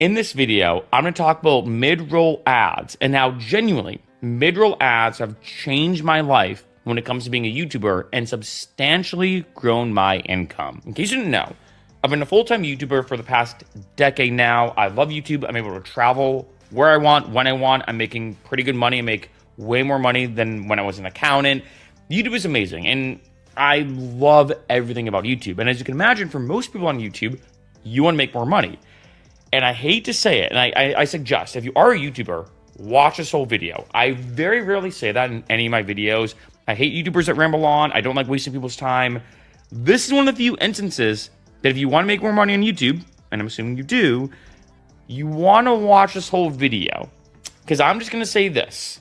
In this video, I'm going to talk about mid-roll ads and how genuinely mid-roll ads have changed my life when it comes to being a YouTuber and substantially grown my income. In case you didn't know, I've been a full-time YouTuber for the past decade now. I love YouTube. I'm able to travel where I want, when I want. I'm making pretty good money. I make way more money than when I was an accountant. YouTube is amazing, and I love everything about YouTube. And as you can imagine, for most people on YouTube, you want to make more money. And I hate to say it, and I suggest, if you are a YouTuber, watch this whole video. I very rarely say that in any of my videos. I hate YouTubers that ramble on. I don't like wasting people's time. This is one of the few instances that if you want to make more money on YouTube, and I'm assuming you do, you want to watch this whole video. Because I'm just going to say this.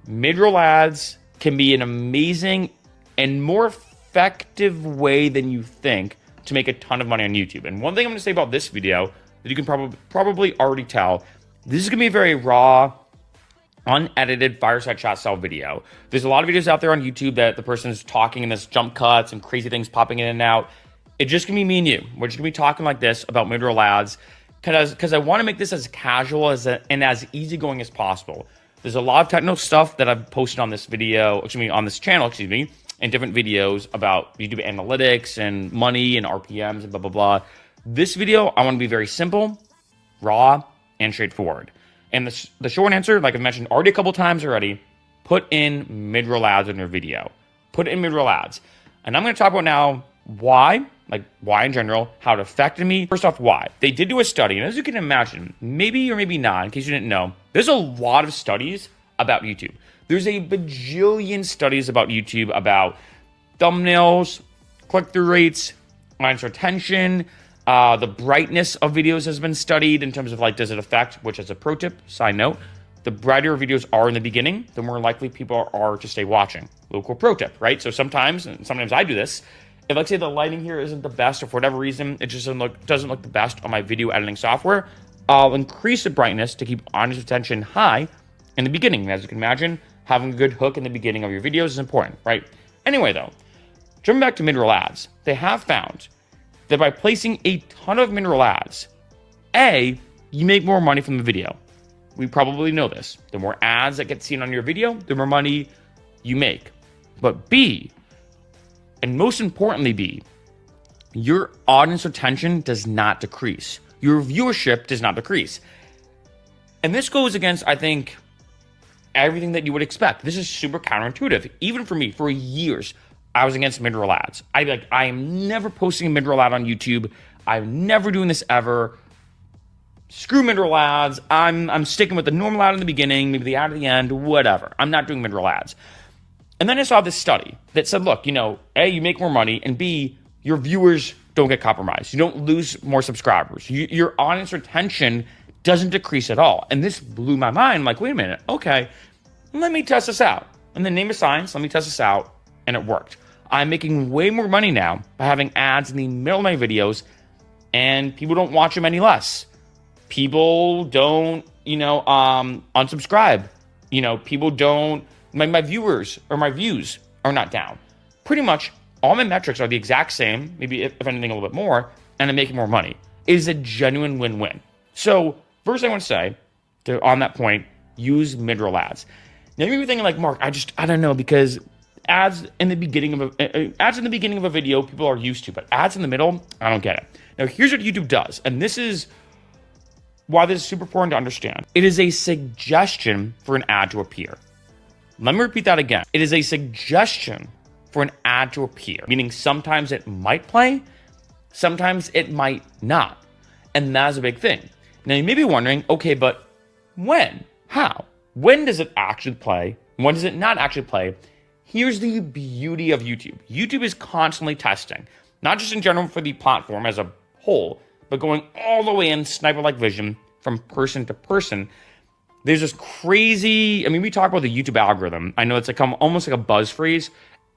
Mid-roll ads can be an amazing and more effective way than you think to make a ton of money on YouTube. And one thing I'm going to say about this video that you can probably already tell, this is going to be a very raw, unedited fireside chat style video. There's a lot of videos out there on YouTube that the person is talking and there's jump cuts and crazy things popping in and out. It's just going to be me and you. We're just going to be talking like this about mid-roll ads because I want to make this as casual and as easygoing as possible. There's a lot of technical stuff that I've posted on this video, on this channel, and different videos about YouTube analytics and money and RPMs and blah, blah, blah. This video, I want to be very simple, raw, and straightforward. And the short answer, like I've mentioned already a couple times already, put in mid-roll ads in your video. Put in mid-roll ads. And I'm going to talk about now why in general, how it affected me. First off, why? They did do a study, and as you can imagine, maybe or maybe not, in case you didn't know, there's a lot of studies about YouTube. There's a bajillion studies about YouTube about thumbnails, click-through rates, audience retention. The brightness of videos has been studied in terms of does it affect, which is a pro tip, side note, the brighter videos are in the beginning, the more likely people are to stay watching. Local pro tip, right? So sometimes I do this, if let's say the lighting here isn't the best or for whatever reason, it just doesn't look the best on my video editing software, I'll increase the brightness to keep audience retention high in the beginning. And as you can imagine, having a good hook in the beginning of your videos is important, right? Anyway though, jumping back to mid-roll ads, they have found that by placing a ton of mid-roll ads, A, you make more money from the video. We probably know this. The more ads that get seen on your video, the more money you make. But B, and most importantly B, your audience retention does not decrease. Your viewership does not decrease. And this goes against, I think, everything that you would expect. This is super counterintuitive. Even for me, for years, I was against mid-roll ads. I am never posting a mid-roll ad on YouTube. I'm never doing this ever. Screw mid-roll ads. I'm sticking with the normal ad in the beginning, maybe the ad at the end, whatever. I'm not doing mid-roll ads. And then I saw this study that said, look, A, you make more money, and B, your viewers don't get compromised. You don't lose more subscribers. Your audience retention doesn't decrease at all. And this blew my mind. I'm like, wait a minute. Okay, let me test this out. And then name of science, let me test this out. And it worked. I'm making way more money now by having ads in the middle of my videos, and people don't watch them any less. People don't, unsubscribe. People don't, my viewers or my views are not down. Pretty much all my metrics are the exact same, maybe if anything a little bit more, and I'm making more money. It is a genuine win-win. So first I want to say, on that point, use mid-roll ads. Now you may be thinking Mark, I don't know, because ads in the beginning of a video people are used to, but ads in the middle, I don't get it. Now here's what YouTube does, and this is why this is super important to understand. It is a suggestion for an ad to appear. Let me repeat that again. It is a suggestion for an ad to appear, meaning sometimes it might play, sometimes it might not. And that's a big thing. Now you may be wondering, okay, but when? How? When does it actually play? When does it not actually play? Here's the beauty of YouTube. YouTube is constantly testing, not just in general for the platform as a whole, but going all the way in sniper-like vision from person to person. There's this crazy, we talk about the YouTube algorithm. I know it's almost like a buzz phrase.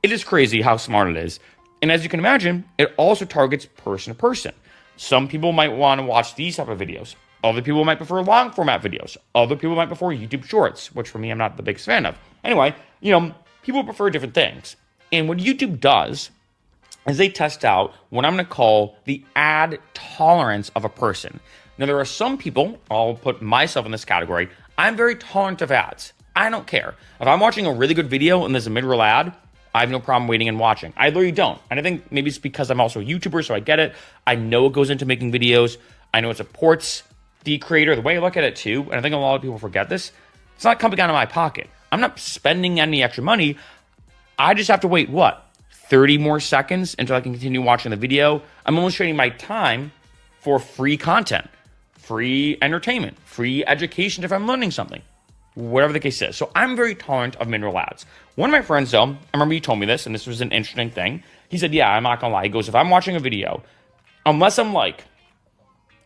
It is crazy how smart it is. And as you can imagine, it also targets person to person. Some people might want to watch these type of videos. Other people might prefer long format videos. Other people might prefer YouTube shorts, which for me, I'm not the biggest fan of. Anyway, people prefer different things. And what YouTube does is they test out what I'm going to call the ad tolerance of a person. Now, there are some people, I'll put myself in this category, I'm very tolerant of ads. I don't care. If I'm watching a really good video and there's a mid-roll ad, I have no problem waiting and watching. I literally don't. And I think maybe it's because I'm also a YouTuber, so I get it. I know it goes into making videos. I know it supports the creator. The way I look at it too, and I think a lot of people forget this, it's not coming out of my pocket. I'm not spending any extra money. I just have to wait, 30 more seconds until I can continue watching the video. I'm almost trading my time for free content, free entertainment, free education if I'm learning something, whatever the case is. So I'm very tolerant of mid-roll ads. One of my friends, though, I remember he told me this, and this was an interesting thing. He said, yeah, I'm not gonna lie. He goes, if I'm watching a video, unless I'm like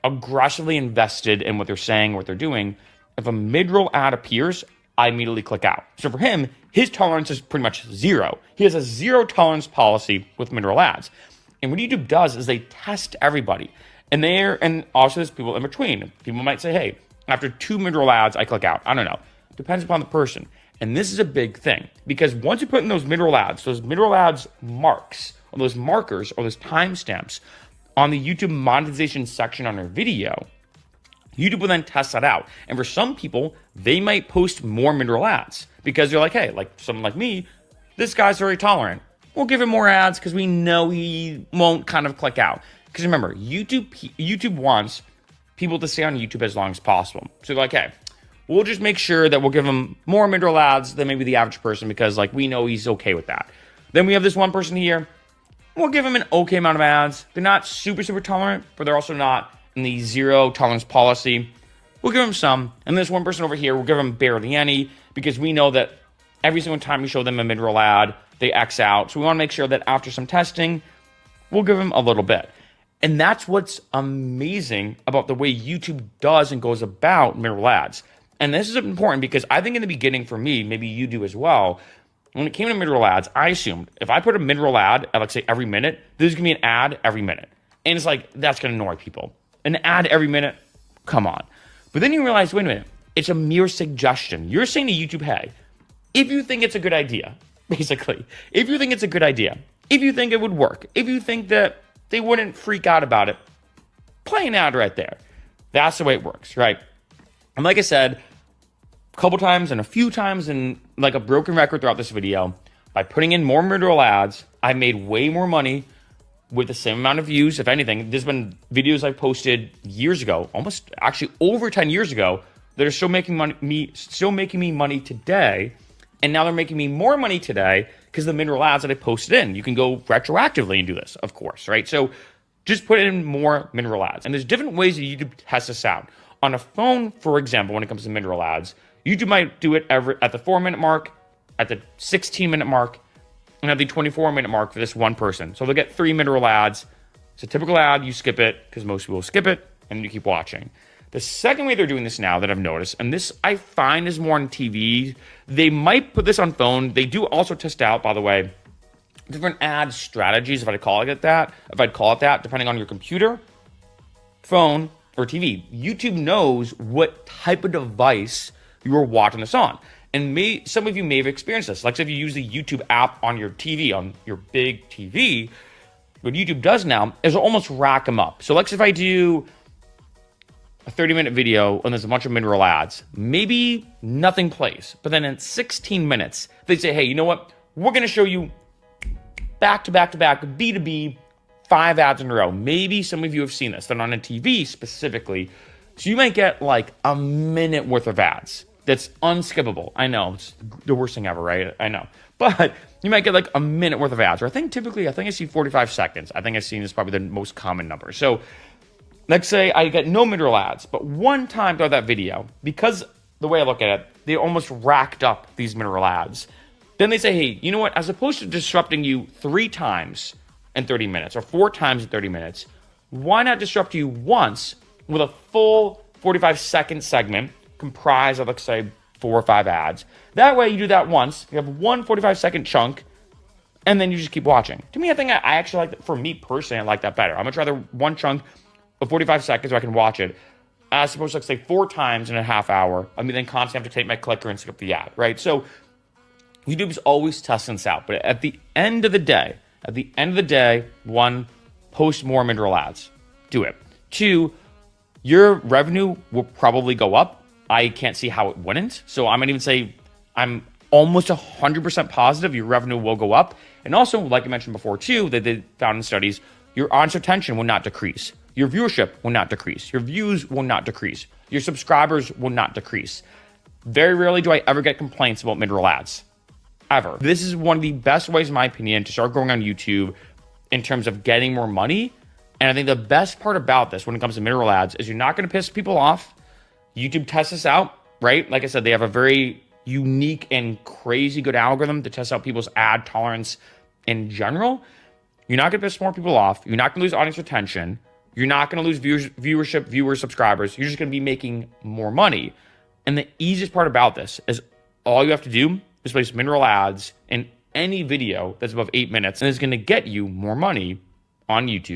aggressively invested in what they're saying, what they're doing, if a mid-roll ad appears, I immediately click out. So for him, his tolerance is pretty much zero. He has a zero tolerance policy with mid-roll ads. And what YouTube does is they test everybody. And also there's people in between. People might say, hey, after 2 mid-roll ads, I click out. I don't know. Depends upon the person. And this is a big thing because once you put in those mid-roll ads marks, or those markers, or those timestamps on the YouTube monetization section on your video, YouTube will then test that out. And for some people, they might post more mid-roll ads because they're like, hey, like someone like me, this guy's very tolerant. We'll give him more ads because we know he won't kind of click out. Because remember, YouTube wants people to stay on YouTube as long as possible. So they're like, hey, we'll just make sure that we'll give him more mid-roll ads than maybe the average person because like we know he's okay with that. Then we have this one person here. We'll give him an okay amount of ads. They're not super, super tolerant, but they're also not in the zero tolerance policy. We'll give them some. And this one person over here, we'll give them barely any because we know that every single time we show them a mid-roll ad, they X out. So we want to make sure that after some testing, we'll give them a little bit. And that's what's amazing about the way YouTube does and goes about mid-roll ads. And this is important because I think in the beginning for me, maybe you do as well, when it came to mid-roll ads, I assumed if I put a mid-roll ad at, let's say, every minute, there's going to be an ad every minute. And it's like, that's going to annoy people. An ad every minute? Come on. But then you realize, wait a minute, it's a mere suggestion. You're saying to YouTube, hey, if you think it's a good idea, basically, if you think it's a good idea, if you think it would work, if you think that they wouldn't freak out about it, play an ad right there. That's the way it works, right? And like I said, a couple times and a few times and like a broken record throughout this video, by putting in more mid-roll ads, I made way more money with the same amount of views. If anything, there's been videos I posted years ago, almost actually over 10 years ago, that are still making me money today. And now they're making me more money today because the mid-roll ads that I posted in. You can go retroactively and do this, of course, right? So just put in more mid-roll ads. And there's different ways that YouTube tests this out. On a phone, for example, when it comes to mid-roll ads, YouTube might do it at the 4-minute mark, at the 16-minute mark, and at the 24-minute mark for this one person. So they'll get 3 mid-roll ads. It's a typical ad. You skip it because most people skip it, and you keep watching. The second way they're doing this now that I've noticed, and this I find is more on TV, they might put this on phone. They do also test out, by the way, different ad strategies, if I'd call it that, depending on your computer, phone, or TV. YouTube knows what type of device you're watching this on. And some of you may have experienced this. Like if you use the YouTube app on your TV, on your big TV, what YouTube does now is almost rack them up. So like if I do a 30-minute video and there's a bunch of mid-roll ads, maybe nothing plays. But then in 16 minutes, they say, hey, you know what? We're going to show you back to back to back, B2B, 5 ads in a row. Maybe some of you have seen this. They're on a TV specifically. So you might get like a minute worth of ads. That's unskippable. I know, it's the worst thing ever, right? I know. But you might get like a minute worth of ads. Or I think I see 45 seconds. I think I've seen this probably the most common number. So let's say I get no mid-roll ads, but one time throughout that video, because the way I look at it, they almost racked up these mid-roll ads. Then they say, hey, you know what? As opposed to disrupting you 3 times in 30 minutes or 4 times in 30 minutes, why not disrupt you once with a full 45-second segment comprised of, let's say, 4 or 5 ads. That way you do that once, you have one 45-second chunk, and then you just keep watching. To me, I think I actually like that. For me personally, I like that better. I'm much rather one chunk of 45 seconds so I can watch it, as opposed to, like, say, 4 times in a half hour. I mean, then constantly have to take my clicker and skip the ad, right? So YouTube's always testing this out. But at the end of the day, 1, post more mid-roll ads. Do it. 2, your revenue will probably go up. I can't see how it wouldn't. So I'm gonna even say I'm almost 100% positive your revenue will go up. And also, like I mentioned before too, that they found in studies, your audience retention will not decrease. Your viewership will not decrease. Your views will not decrease. Your subscribers will not decrease. Very rarely do I ever get complaints about mid-roll ads. Ever. This is one of the best ways, in my opinion, to start growing on YouTube in terms of getting more money. And I think the best part about this when it comes to mid-roll ads is you're not going to piss people off. YouTube tests this out, right? Like I said, they have a very unique and crazy good algorithm to test out people's ad tolerance in general. You're not going to piss more people off. You're not going to lose audience retention. You're not going to lose viewership, viewers, subscribers. You're just going to be making more money. And the easiest part about this is all you have to do is place mid-roll ads in any video that's above 8 minutes, and it's going to get you more money on YouTube.